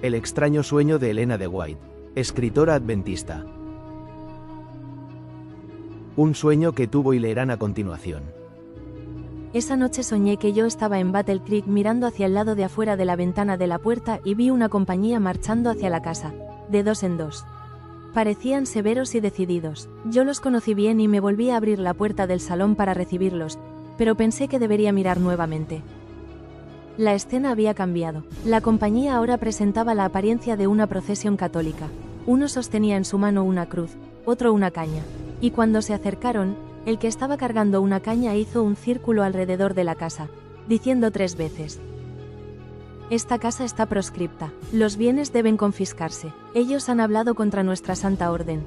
El extraño sueño de Elena de White, escritora adventista. Un sueño que tuvo y leerán a continuación. Esa noche soñé que yo estaba en Battle Creek mirando hacia el lado de afuera de la ventana de la puerta y vi una compañía marchando hacia la casa, de dos en dos. Parecían severos y decididos. Yo los conocí bien y me volví a abrir la puerta del salón para recibirlos, pero pensé que debería mirar nuevamente. La escena había cambiado. La compañía ahora presentaba la apariencia de una procesión católica. Uno sostenía en su mano una cruz, otro una caña. Y cuando se acercaron, el que estaba cargando una caña hizo un círculo alrededor de la casa, diciendo 3 veces: «Esta casa está proscripta. Los bienes deben confiscarse. Ellos han hablado contra nuestra Santa Orden».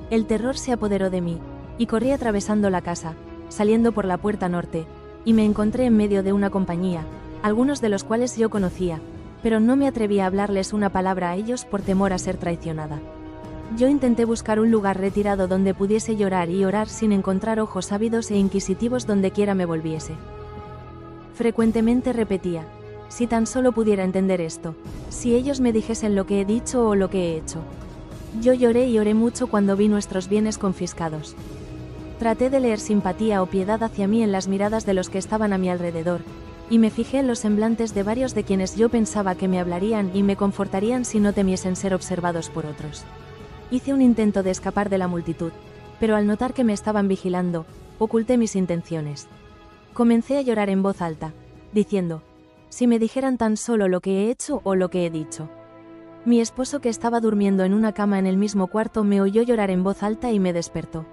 El terror se apoderó de mí, y corrí atravesando la casa, saliendo por la puerta norte, y me encontré en medio de una compañía, algunos de los cuales yo conocía, pero no me atreví a hablarles una palabra a ellos por temor a ser traicionada. Yo intenté buscar un lugar retirado donde pudiese llorar y orar sin encontrar ojos ávidos e inquisitivos donde quiera me volviese. Frecuentemente repetía: si tan solo pudiera entender esto, si ellos me dijesen lo que he dicho o lo que he hecho. Yo lloré y oré mucho cuando vi nuestros bienes confiscados. Traté de leer simpatía o piedad hacia mí en las miradas de los que estaban a mi alrededor, y me fijé en los semblantes de varios de quienes yo pensaba que me hablarían y me confortarían si no temiesen ser observados por otros. Hice un intento de escapar de la multitud, pero al notar que me estaban vigilando, oculté mis intenciones. Comencé a llorar en voz alta, diciendo: si me dijeran tan solo lo que he hecho o lo que he dicho. Mi esposo, que estaba durmiendo en una cama en el mismo cuarto, me oyó llorar en voz alta y me despertó.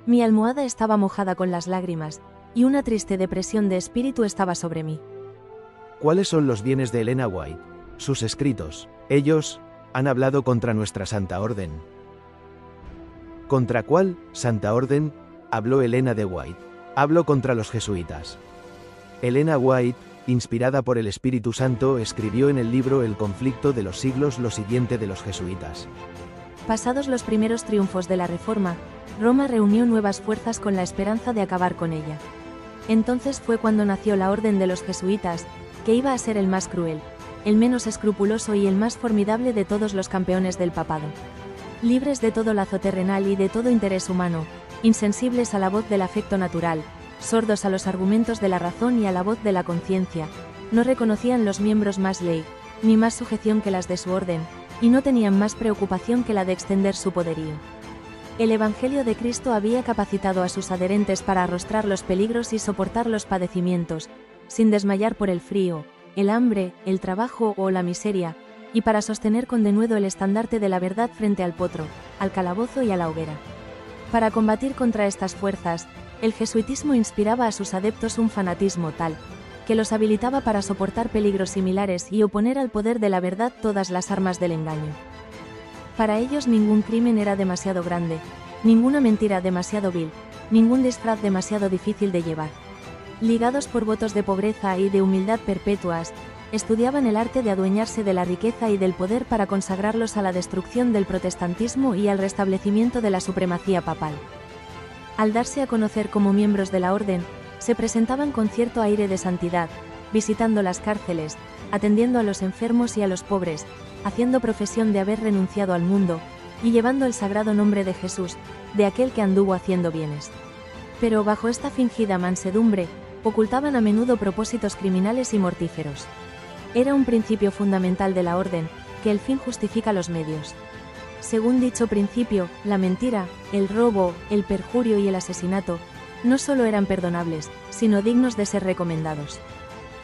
Mi almohada estaba mojada con las lágrimas, y una triste depresión de espíritu estaba sobre mí. ¿Cuáles son los bienes de Elena White? Sus escritos. Ellos han hablado contra nuestra Santa Orden. ¿Contra cuál Santa Orden habló Elena de White? Habló contra los jesuitas. Elena White, inspirada por el Espíritu Santo, escribió en el libro El conflicto de los siglos lo siguiente de los jesuitas. Pasados los primeros triunfos de la Reforma, Roma reunió nuevas fuerzas con la esperanza de acabar con ella. Entonces fue cuando nació la Orden de los Jesuitas, que iba a ser el más cruel, el menos escrupuloso y el más formidable de todos los campeones del papado. Libres de todo lazo terrenal y de todo interés humano, insensibles a la voz del afecto natural, sordos a los argumentos de la razón y a la voz de la conciencia, no reconocían los miembros más ley, ni más sujeción que las de su orden, y no tenían más preocupación que la de extender su poderío. El Evangelio de Cristo había capacitado a sus adherentes para arrostrar los peligros y soportar los padecimientos, sin desmayar por el frío, el hambre, el trabajo o la miseria, y para sostener con denuedo el estandarte de la verdad frente al potro, al calabozo y a la hoguera. Para combatir contra estas fuerzas, el jesuitismo inspiraba a sus adeptos un fanatismo tal, que los habilitaba para soportar peligros similares y oponer al poder de la verdad todas las armas del engaño. Para ellos ningún crimen era demasiado grande, ninguna mentira demasiado vil, ningún disfraz demasiado difícil de llevar. Ligados por votos de pobreza y de humildad perpetuas, estudiaban el arte de adueñarse de la riqueza y del poder para consagrarlos a la destrucción del protestantismo y al restablecimiento de la supremacía papal. Al darse a conocer como miembros de la orden, se presentaban con cierto aire de santidad, visitando las cárceles, atendiendo a los enfermos y a los pobres, haciendo profesión de haber renunciado al mundo, y llevando el sagrado nombre de Jesús, de aquel que anduvo haciendo bienes. Pero bajo esta fingida mansedumbre, ocultaban a menudo propósitos criminales y mortíferos. Era un principio fundamental de la orden, que el fin justifica los medios. Según dicho principio, la mentira, el robo, el perjurio y el asesinato, no solo eran perdonables, sino dignos de ser recomendados.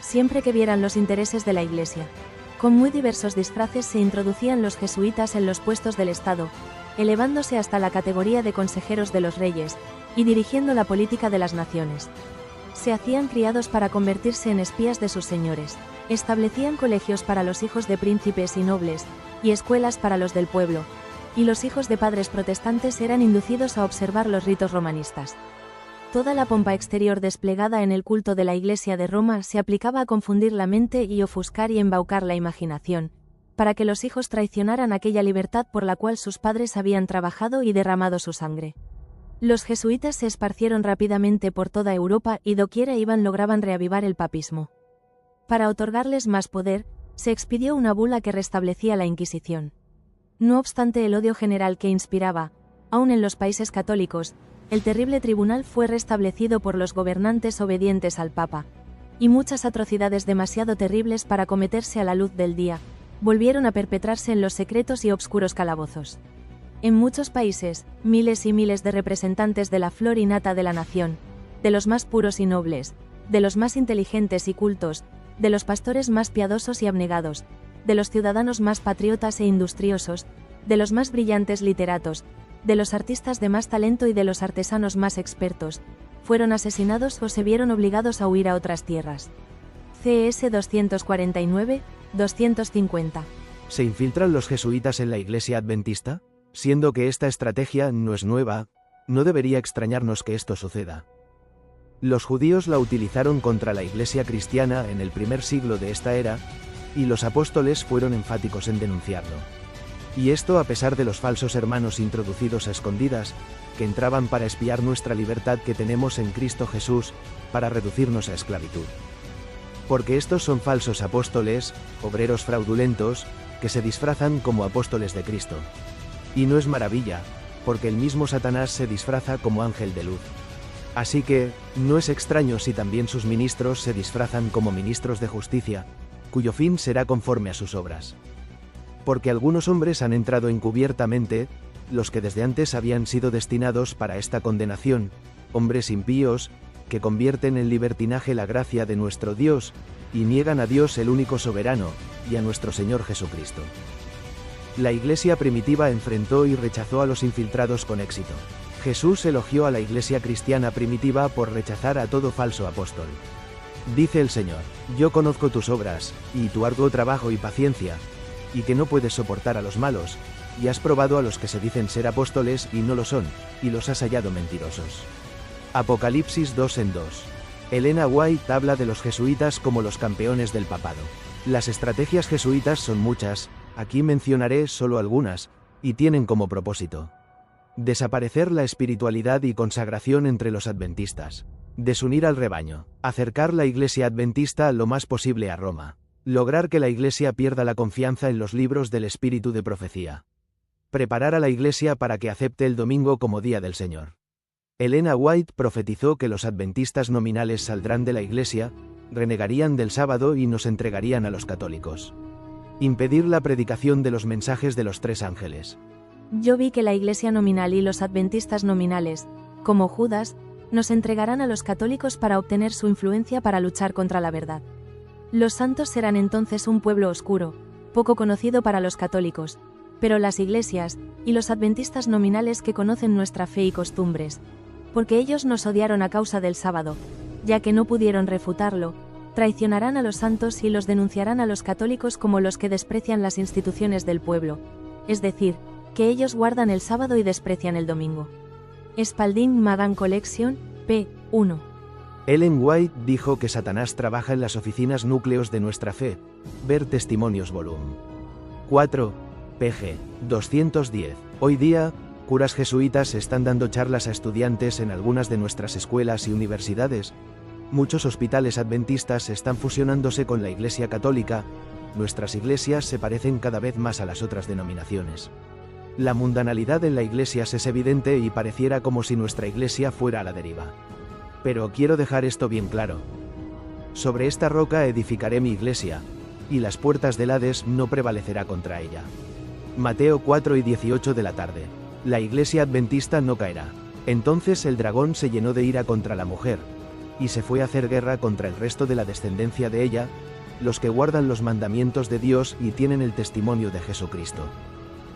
Siempre que vieran los intereses de la Iglesia. Con muy diversos disfraces se introducían los jesuitas en los puestos del Estado, elevándose hasta la categoría de consejeros de los reyes, y dirigiendo la política de las naciones. Se hacían criados para convertirse en espías de sus señores, establecían colegios para los hijos de príncipes y nobles, y escuelas para los del pueblo, y los hijos de padres protestantes eran inducidos a observar los ritos romanistas. Toda la pompa exterior desplegada en el culto de la Iglesia de Roma se aplicaba a confundir la mente y ofuscar y embaucar la imaginación, para que los hijos traicionaran aquella libertad por la cual sus padres habían trabajado y derramado su sangre. Los jesuitas se esparcieron rápidamente por toda Europa y doquiera iban lograban reavivar el papismo. Para otorgarles más poder, se expidió una bula que restablecía la Inquisición. No obstante el odio general que inspiraba, aún en los países católicos, el terrible tribunal fue restablecido por los gobernantes obedientes al Papa, y muchas atrocidades demasiado terribles para cometerse a la luz del día, volvieron a perpetrarse en los secretos y obscuros calabozos. En muchos países, miles y miles de representantes de la flor y nata de la nación, de los más puros y nobles, de los más inteligentes y cultos, de los pastores más piadosos y abnegados, de los ciudadanos más patriotas e industriosos, de los más brillantes literatos, de los artistas de más talento y de los artesanos más expertos, fueron asesinados o se vieron obligados a huir a otras tierras. CS 249-250. ¿Se infiltran los jesuitas en la Iglesia Adventista? Siendo que esta estrategia no es nueva, no debería extrañarnos que esto suceda. Los judíos la utilizaron contra la Iglesia cristiana en el primer siglo de esta era, y los apóstoles fueron enfáticos en denunciarlo. Y esto a pesar de los falsos hermanos introducidos a escondidas, que entraban para espiar nuestra libertad que tenemos en Cristo Jesús, para reducirnos a esclavitud. Porque estos son falsos apóstoles, obreros fraudulentos, que se disfrazan como apóstoles de Cristo. Y no es maravilla, porque el mismo Satanás se disfraza como ángel de luz. Así que, no es extraño si también sus ministros se disfrazan como ministros de justicia, cuyo fin será conforme a sus obras. Porque algunos hombres han entrado encubiertamente, los que desde antes habían sido destinados para esta condenación, hombres impíos, que convierten en libertinaje la gracia de nuestro Dios, y niegan a Dios el único soberano, y a nuestro Señor Jesucristo. La Iglesia primitiva enfrentó y rechazó a los infiltrados con éxito. Jesús elogió a la Iglesia cristiana primitiva por rechazar a todo falso apóstol. Dice el Señor: yo conozco tus obras, y tu arduo trabajo y paciencia, y que no puedes soportar a los malos, y has probado a los que se dicen ser apóstoles y no lo son, y los has hallado mentirosos. Apocalipsis 2:2. Elena White habla de los jesuitas como los campeones del papado. Las estrategias jesuitas son muchas, aquí mencionaré solo algunas, y tienen como propósito: desaparecer la espiritualidad y consagración entre los adventistas, desunir al rebaño, acercar la Iglesia adventista lo más posible a Roma, lograr que la Iglesia pierda la confianza en los libros del espíritu de profecía, preparar a la Iglesia para que acepte el domingo como día del Señor. Elena White profetizó que los adventistas nominales saldrán de la Iglesia, renegarían del sábado y nos entregarían a los católicos. Impedir la predicación de los mensajes de los tres ángeles. Yo vi que la Iglesia nominal y los adventistas nominales, como Judas, nos entregarán a los católicos para obtener su influencia para luchar contra la verdad. Los santos serán entonces un pueblo oscuro, poco conocido para los católicos, pero las iglesias, y los adventistas nominales que conocen nuestra fe y costumbres, porque ellos nos odiaron a causa del sábado, ya que no pudieron refutarlo, traicionarán a los santos y los denunciarán a los católicos como los que desprecian las instituciones del pueblo, es decir, que ellos guardan el sábado y desprecian el domingo. Spalding Magan Collection, p. 1. Ellen White dijo que Satanás trabaja en las oficinas núcleos de nuestra fe, ver Testimonios Vol. 4, pg. 210. Hoy día, curas jesuitas están dando charlas a estudiantes en algunas de nuestras escuelas y universidades. Muchos hospitales adventistas están fusionándose con la Iglesia Católica. Nuestras iglesias se parecen cada vez más a las otras denominaciones. La mundanalidad en la Iglesia es evidente y pareciera como si nuestra Iglesia fuera a la deriva. Pero quiero dejar esto bien claro. Sobre esta roca edificaré mi Iglesia, y las puertas del Hades no prevalecerá contra ella. Mateo 4:18 de la tarde. La Iglesia adventista no caerá. Entonces el dragón se llenó de ira contra la mujer, y se fue a hacer guerra contra el resto de la descendencia de ella, los que guardan los mandamientos de Dios y tienen el testimonio de Jesucristo.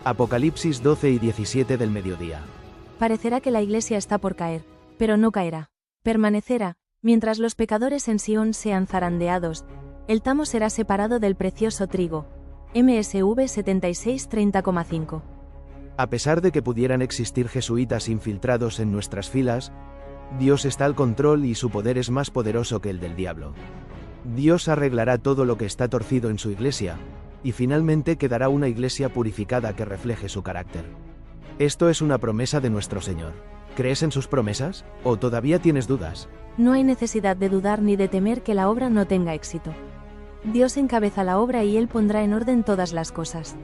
Apocalipsis 12:17 del mediodía. Parecerá que la Iglesia está por caer, pero no caerá. Permanecerá, mientras los pecadores en Sión sean zarandeados, el tamo será separado del precioso trigo. MSV 76:30,5. A pesar de que pudieran existir jesuitas infiltrados en nuestras filas, Dios está al control y su poder es más poderoso que el del diablo. Dios arreglará todo lo que está torcido en su Iglesia, y finalmente quedará una Iglesia purificada que refleje su carácter. Esto es una promesa de nuestro Señor. ¿Crees en sus promesas? ¿O todavía tienes dudas? No hay necesidad de dudar ni de temer que la obra no tenga éxito. Dios encabeza la obra y Él pondrá en orden todas las cosas.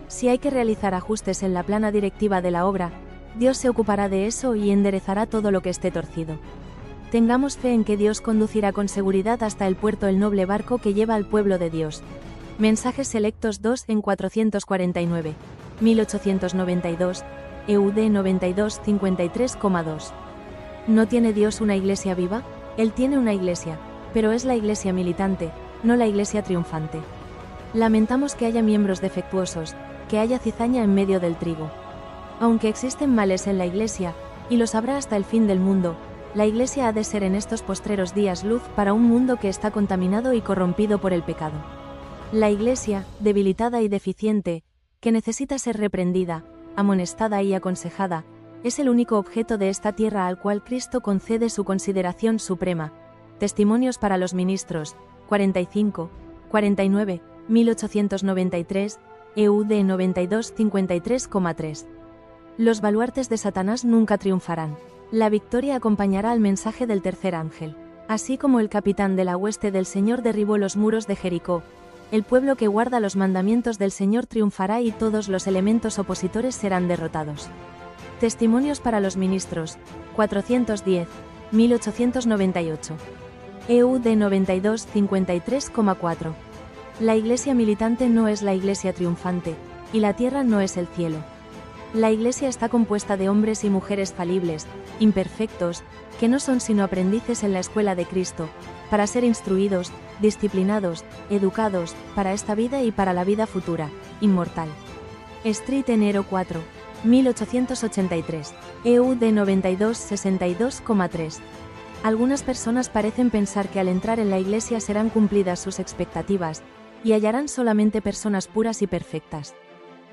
Si hay que realizar ajustes en la plana directiva de la obra, Dios se ocupará de eso y enderezará todo lo que esté torcido. Tengamos fe en que Dios conducirá con seguridad hasta el puerto el noble barco que lleva al pueblo de Dios. Mensajes selectos 2 en 449. 1892, EUD 9253,2. ¿No tiene Dios una iglesia viva? Él tiene una iglesia, pero es la iglesia militante, no la iglesia triunfante. Lamentamos que haya miembros defectuosos, que haya cizaña en medio del trigo. Aunque existen males en la iglesia, y los habrá hasta el fin del mundo, la iglesia ha de ser en estos postreros días luz para un mundo que está contaminado y corrompido por el pecado. La iglesia, debilitada y deficiente, que necesita ser reprendida, amonestada y aconsejada, es el único objeto de esta tierra al cual Cristo concede su consideración suprema. Testimonios para los ministros, 45, 49, 1893, EUD 9253,3. Los baluartes de Satanás nunca triunfarán. La victoria acompañará al mensaje del tercer ángel. Así como el capitán de la hueste del Señor derribó los muros de Jericó, el pueblo que guarda los mandamientos del Señor triunfará y todos los elementos opositores serán derrotados. Testimonios para los ministros, 410, 1898. EUD 9253,4. La iglesia militante no es la iglesia triunfante, y la tierra no es el cielo. La iglesia está compuesta de hombres y mujeres falibles, imperfectos, que no son sino aprendices en la escuela de Cristo, para ser instruidos, disciplinados, educados, para esta vida y para la vida futura, inmortal. Street enero 4, 1883, EUD 9262,3. Algunas personas parecen pensar que al entrar en la iglesia serán cumplidas sus expectativas, y hallarán solamente personas puras y perfectas.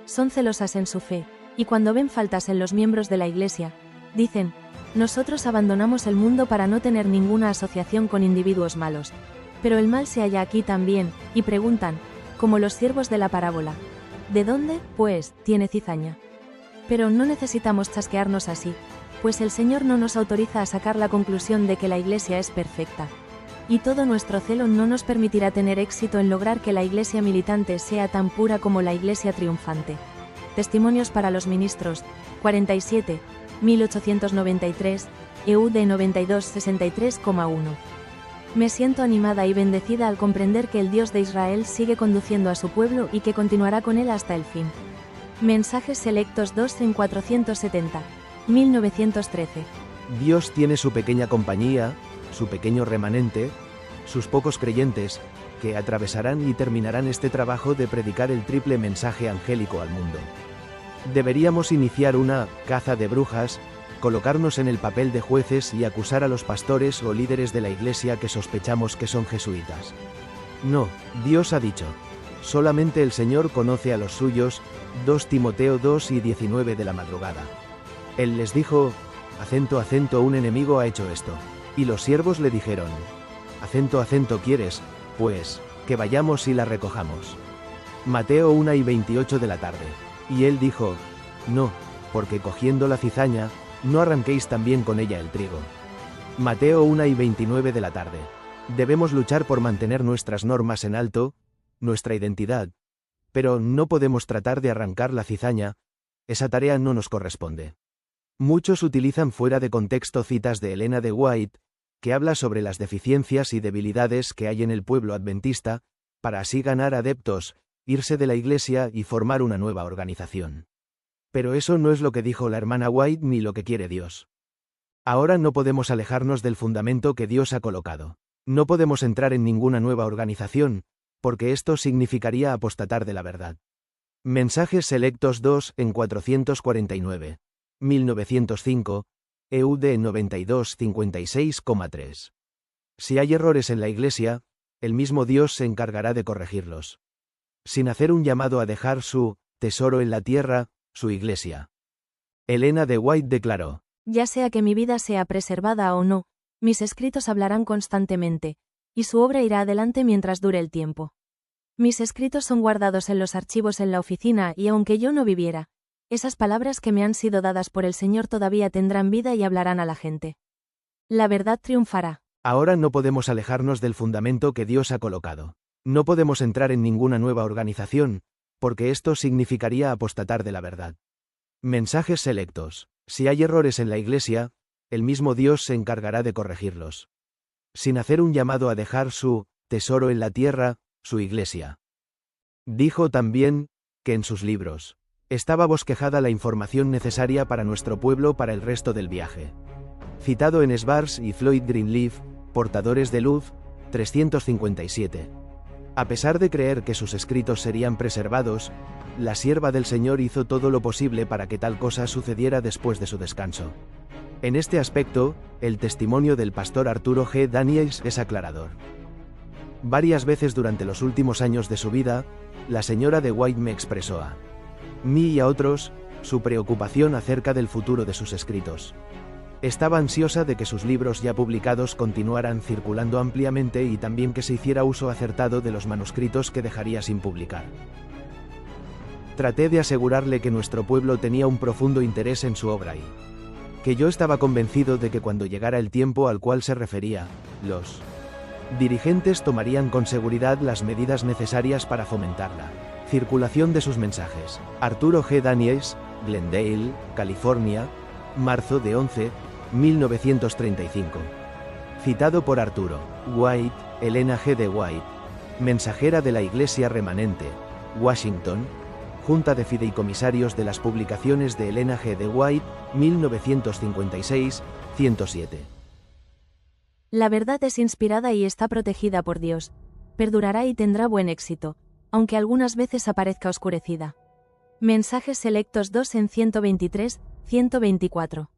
Son celosas en su fe, y cuando ven faltas en los miembros de la iglesia, dicen: nosotros abandonamos el mundo para no tener ninguna asociación con individuos malos. Pero el mal se halla aquí también, y preguntan, como los siervos de la parábola: ¿de dónde, pues, tiene cizaña? Pero no necesitamos chasquearnos así, pues el Señor no nos autoriza a sacar la conclusión de que la iglesia es perfecta. Y todo nuestro celo no nos permitirá tener éxito en lograr que la iglesia militante sea tan pura como la iglesia triunfante. Testimonios para los ministros, 47, 1893, EUD 9263,1. Me siento animada y bendecida al comprender que el Dios de Israel sigue conduciendo a su pueblo y que continuará con él hasta el fin. Mensajes selectos 2 en 470, 1913. Dios tiene su pequeña compañía, su pequeño remanente, sus pocos creyentes, que atravesarán y terminarán este trabajo de predicar el triple mensaje angélico al mundo. Deberíamos iniciar una caza de brujas, colocarnos en el papel de jueces y acusar a los pastores o líderes de la iglesia que sospechamos que son jesuitas. No, Dios ha dicho: solamente el Señor conoce a los suyos, 2 Timoteo 2 y 19 de la madrugada. Él les dijo: acento, un enemigo ha hecho esto. Y los siervos le dijeron: acento, ¿quieres, pues, que vayamos y la recojamos? Mateo 1 y 28 de la tarde. Y él dijo: no, porque cogiendo la cizaña, no arranquéis también con ella el trigo. Mateo 1 y 29 de la tarde. Debemos luchar por mantener nuestras normas en alto, nuestra identidad, pero no podemos tratar de arrancar la cizaña, esa tarea no nos corresponde. Muchos utilizan fuera de contexto citas de Elena de White, que habla sobre las deficiencias y debilidades que hay en el pueblo adventista, para así ganar adeptos, irse de la iglesia y formar una nueva organización. Pero eso no es lo que dijo la hermana White ni lo que quiere Dios. Ahora no podemos alejarnos del fundamento que Dios ha colocado. No podemos entrar en ninguna nueva organización, porque esto significaría apostatar de la verdad. Mensajes selectos 2 en 449. 1905, EUD 9256,3. Si hay errores en la iglesia, el mismo Dios se encargará de corregirlos. Sin hacer un llamado a dejar su tesoro en la tierra, su iglesia. Elena de White declaró: ya sea que mi vida sea preservada o no, mis escritos hablarán constantemente, y su obra irá adelante mientras dure el tiempo. Mis escritos son guardados en los archivos en la oficina y aunque yo no viviera, esas palabras que me han sido dadas por el Señor todavía tendrán vida y hablarán a la gente. La verdad triunfará. Ahora no podemos alejarnos del fundamento que Dios ha colocado. No podemos entrar en ninguna nueva organización, porque esto significaría apostatar de la verdad. Mensajes selectos. Si hay errores en la Iglesia, el mismo Dios se encargará de corregirlos. Sin hacer un llamado a dejar su tesoro en la tierra, su Iglesia. Dijo también que en sus libros estaba bosquejada la información necesaria para nuestro pueblo para el resto del viaje. Citado en Svars y Floyd Greenleaf, Portadores de Luz, 357. A pesar de creer que sus escritos serían preservados, la sierva del Señor hizo todo lo posible para que tal cosa sucediera después de su descanso. En este aspecto, el testimonio del pastor Arturo G. Daniels es aclarador. Varias veces durante los últimos años de su vida, la señora de White me expresó a mí y a otros su preocupación acerca del futuro de sus escritos. Estaba ansiosa de que sus libros ya publicados continuaran circulando ampliamente y también que se hiciera uso acertado de los manuscritos que dejaría sin publicar. Traté de asegurarle que nuestro pueblo tenía un profundo interés en su obra y que yo estaba convencido de que cuando llegara el tiempo al cual se refería, los dirigentes tomarían con seguridad las medidas necesarias para fomentar la circulación de sus mensajes. Arturo G. Daniels, Glendale, California, marzo de 11, 1935. Citado por Arturo White, Elena G. de White, mensajera de la Iglesia Remanente, Washington, Junta de Fideicomisarios de las Publicaciones de Elena G. de White, 1956, 107. La verdad es inspirada y está protegida por Dios. Perdurará y tendrá buen éxito, aunque algunas veces aparezca oscurecida. Mensajes selectos 2 en 123, 124.